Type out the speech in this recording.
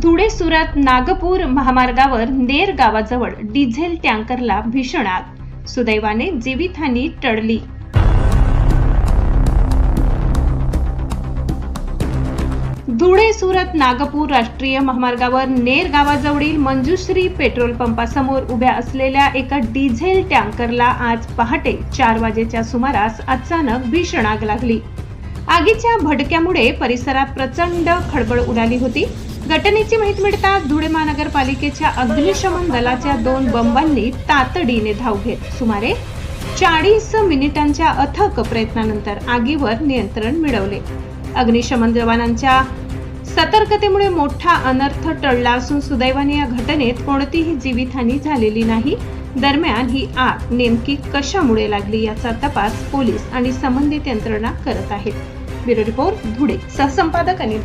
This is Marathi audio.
धुळे सुरत नागपूर महामार्गावर नेर गावाजवळ डिझेल टँकरला भीषण आग. सुदैवाने जीवितहानी टळली. धुळे सुरत नागपूर राष्ट्रीय महामार्गावर नेर गावाजवळील मंजुश्री पेट्रोल पंपासमोर उभ्या असलेल्या एका डिझेल टँकरला आज पहाटे 4 वाजेच्या सुमारास अचानक भीषण आग लागली. आगीच्या भडक्यामुळे परिसरात प्रचंड खळबळ उडाली होती. घटनेची माहिती मिळताच धुळे महानगरपालिकेच्या अग्निशमन दलाच्या 2 बंबांनी तातडीने धाव घेत सुमारे 40 मिनिटांच्या अथक प्रयत्नानंतर आगीवर नियंत्रण मिळवले. अग्निशमन जवानांच्या सतर्कतेमुळे मोठा अनर्थ टळला असून सुदैवाने या घटनेत कोणतीही जीवितहानी झालेली नाही. दरम्यान ही आग नेमकी कशामुळे लागली याचा तपास पोलीस आणि संबंधित यंत्रणा करत आहेत. Bureau report Dhule. सहसंपादक अनिल